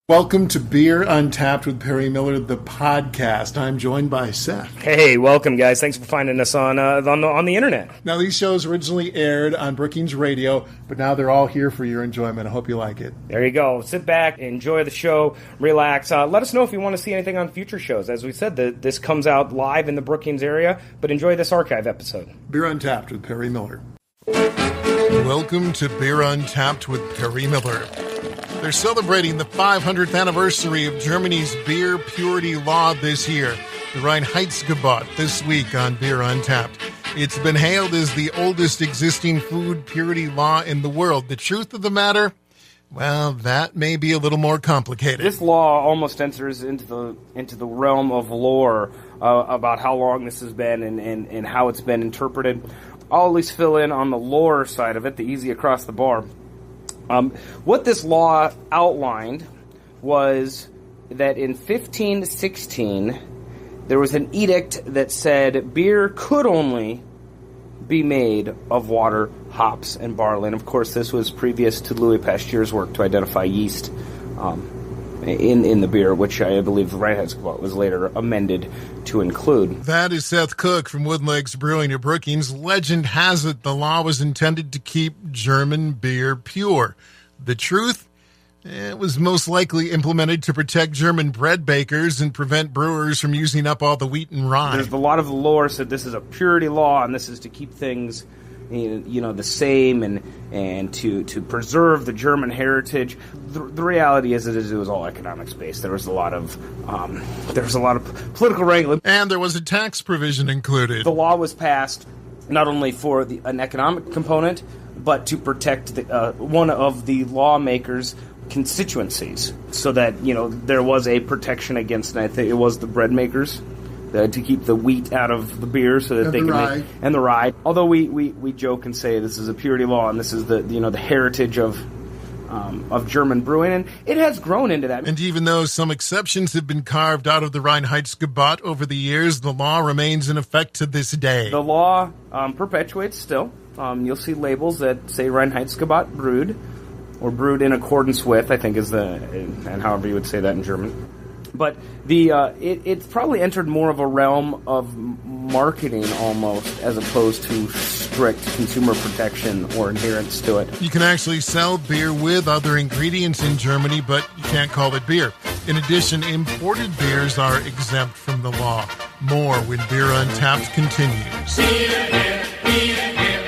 Welcome to Beer Untapped with Perry Miller, the podcast. I'm joined by Seth. Hey, welcome, guys. Thanks for finding us on the internet. Now, these shows originally aired on Brookings Radio, but now they're all here for your enjoyment. I hope you like it. There you go. Sit back, enjoy the show, relax. Let us know if you want to see anything on future shows. As we said, this comes out live in the Brookings area, but enjoy this archive episode. Beer Untapped with Perry Miller. Welcome to Beer Untapped with Perry Miller. They're celebrating the 500th anniversary of Germany's beer purity law this year, the Reinheitsgebot, this week on Beer Untapped. It's been hailed as the oldest existing food purity law in the world. The truth of the matter, well, that may be a little more complicated. This law almost enters into the realm of lore about how long this has been and how it's been interpreted. I'll at least fill in on the lore side of it, the easy across the bar. What this law outlined was that in 1516, there was an edict that said beer could only be made of water, hops, and barley. And of course, this was previous to Louis Pasteur's work to identify yeast in the beer, which I believe the Reinheitsgebot was later amended to include. That is Seth Cook from Woodlegs Brewing at Brookings. Legend has it the law was intended to keep German beer pure. The truth? It was most likely implemented to protect German bread bakers and prevent brewers from using up all the wheat and rye. There's a lot of the lore said this is a purity law and this is to keep things the same and to preserve the German heritage. The reality is it was all economics based. There was a lot of political wrangling, and there was a tax provision included. The law was passed not only for an economic component, but to protect one of the lawmakers' constituencies, so that there was a protection against. And I think it was the bread makers. To keep the wheat out of the beer, so that they can make, and the rye. Although we joke and say this is a purity law, and this is the heritage of German brewing, and it has grown into that. And even though some exceptions have been carved out of the Reinheitsgebot over the years, the law remains in effect to this day. The law perpetuates still. You'll see labels that say Reinheitsgebot brewed, or brewed in accordance with, I think is and however you would say that in German. But it's probably entered more of a realm of marketing almost, as opposed to strict consumer protection or adherence to it. You can actually sell beer with other ingredients in Germany, but you can't call it beer. In addition, imported beers are exempt from the law. More when Beer Untapped continues. Beer, beer, beer, beer.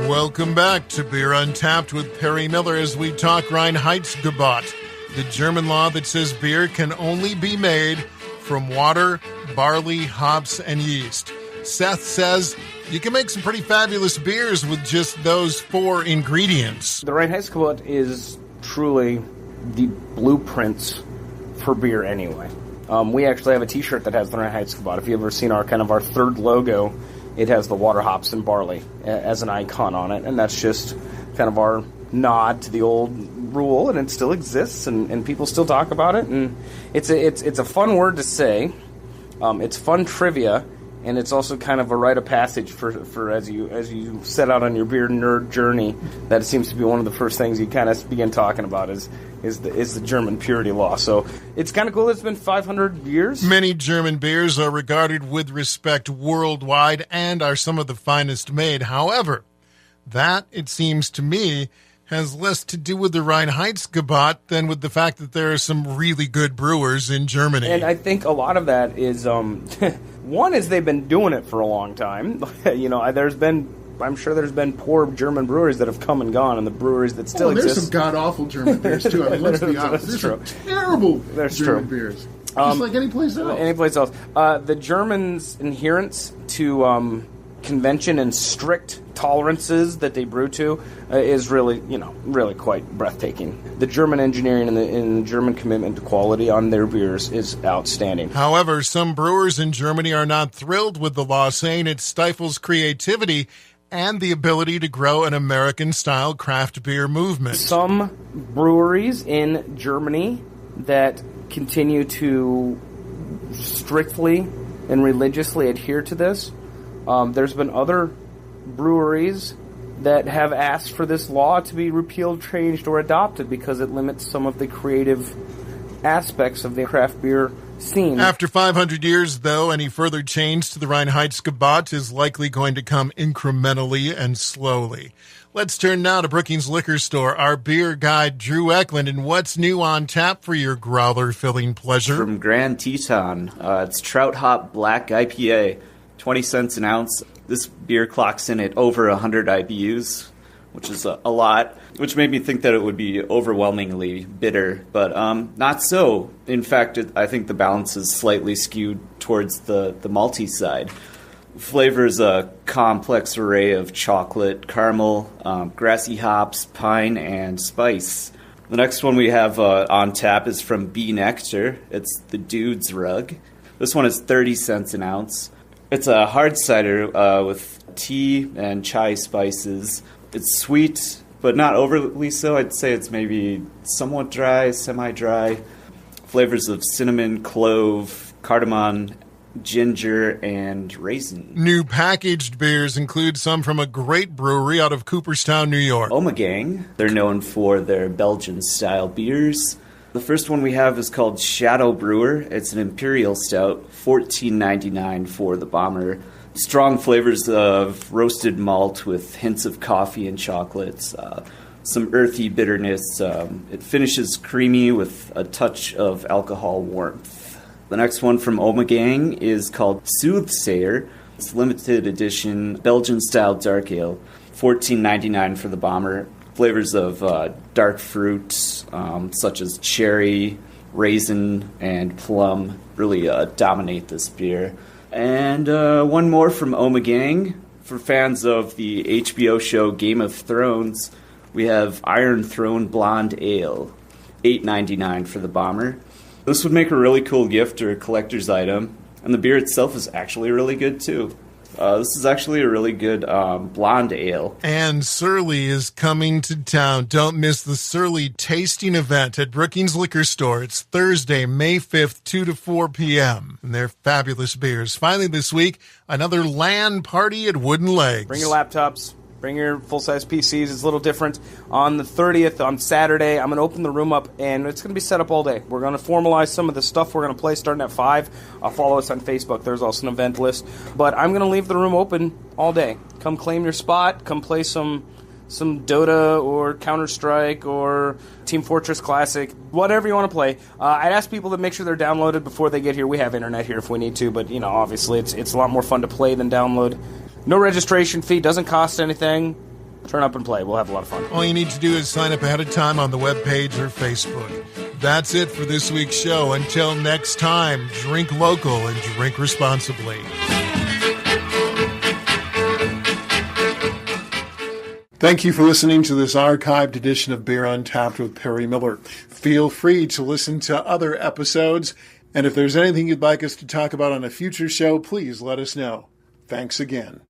Welcome back to Beer Untapped with Perry Miller as we talk Reinheitsgebot, the German law that says beer can only be made from water, barley, hops, and yeast. Seth says you can make some pretty fabulous beers with just those 4 ingredients. The Reinheitsgebot is truly the blueprints for beer anyway. We actually have a t-shirt that has the Reinheitsgebot. If you've ever seen our third logo, it has the water, hops, and barley as an icon on it, and that's just kind of our nod to the old rule, and it still exists, and people still talk about it, and it's a fun word to say. It's fun trivia, and it's also kind of a rite of passage for as you set out on your beer nerd journey. That seems to be one of the first things you kind of begin talking about is the German purity law. So it's kind of cool. It's been 500 years. Many German beers are regarded with respect worldwide and are some of the finest made. However, that, it seems to me, has less to do with the Reinheitsgebot than with the fact that there are some really good brewers in Germany. And I think a lot of that is, one is they've been doing it for a long time. I'm sure there's been poor German breweries that have come and gone, and the breweries that still exist. There's some god-awful German beers, too. I mean, let's be honest. There's some terrible German beers. Just like any place else. Any place else. The Germans' adherence to convention and strict tolerances that they brew to is really quite breathtaking. The German engineering and the German commitment to quality on their beers is outstanding. However, some brewers in Germany are not thrilled with the law, saying it stifles creativity and the ability to grow an American-style craft beer movement. Some breweries in Germany that continue to strictly and religiously adhere to this. There's been other breweries that have asked for this law to be repealed, changed, or adopted because it limits some of the creative aspects of the craft beer scene. After 500 years, though, any further change to the Reinheitsgebot is likely going to come incrementally and slowly. Let's turn now to Brookings Liquor Store, our beer guide, Drew Eklund, and what's new on tap for your growler-filling pleasure? From Grand Teton, it's Trout Hop Black IPA, 20 cents an ounce. This beer clocks in at over 100 IBUs, which is a lot, which made me think that it would be overwhelmingly bitter, but not so. In fact, I think the balance is slightly skewed towards the malty side. Flavors a complex array of chocolate, caramel, grassy hops, pine, and spice. The next one we have on tap is from Bee Nectar. It's the Dude's Rug. This one is 30 cents an ounce. It's a hard cider with tea and chai spices. It's sweet, but not overly so. I'd say it's maybe somewhat dry, semi-dry. Flavors of cinnamon, clove, cardamom, ginger, and raisin. New packaged beers include some from a great brewery out of Cooperstown, New York. Omegang. They're known for their Belgian-style beers. The first one we have is called Shadow Brewer. It's an imperial stout, $14.99 for the bomber. Strong flavors of roasted malt with hints of coffee and chocolates. Some earthy bitterness. It finishes creamy with a touch of alcohol warmth. The next one from Omegang is called Soothsayer. It's limited edition Belgian-style dark ale, $14.99 for the bomber. Flavors of dark fruits such as cherry, raisin, and plum really dominate this beer. And one more from Omegang. For fans of the HBO show Game of Thrones, we have Iron Throne Blonde Ale, $8.99 for the bomber. This would make a really cool gift or collector's item, and the beer itself is actually really good too. This is actually a really good blonde ale. And Surly is coming to town. Don't miss the Surly tasting event at Brookings Liquor Store. It's Thursday, May 5th, 2 to 4 p.m. And they're fabulous beers. Finally this week, another LAN party at Wooden Legs. Bring your laptops. Bring your full-size PCs. It's a little different. On the 30th, on Saturday, I'm going to open the room up, and it's going to be set up all day. We're going to formalize some of the stuff we're going to play starting at 5. Follow us on Facebook. There's also an event list. But I'm going to leave the room open all day. Come claim your spot. Come play some Dota or Counter-Strike or Team Fortress Classic, whatever you want to play. I'd ask people to make sure they're downloaded before they get here. We have internet here if we need to, but obviously it's a lot more fun to play than download. No registration fee, doesn't cost anything. Turn up and play. We'll have a lot of fun. All you need to do is sign up ahead of time on the webpage or Facebook. That's it for this week's show. Until next time, drink local and drink responsibly. Thank you for listening to this archived edition of Beer Untapped with Perry Miller. Feel free to listen to other episodes, and if there's anything you'd like us to talk about on a future show, please let us know. Thanks again.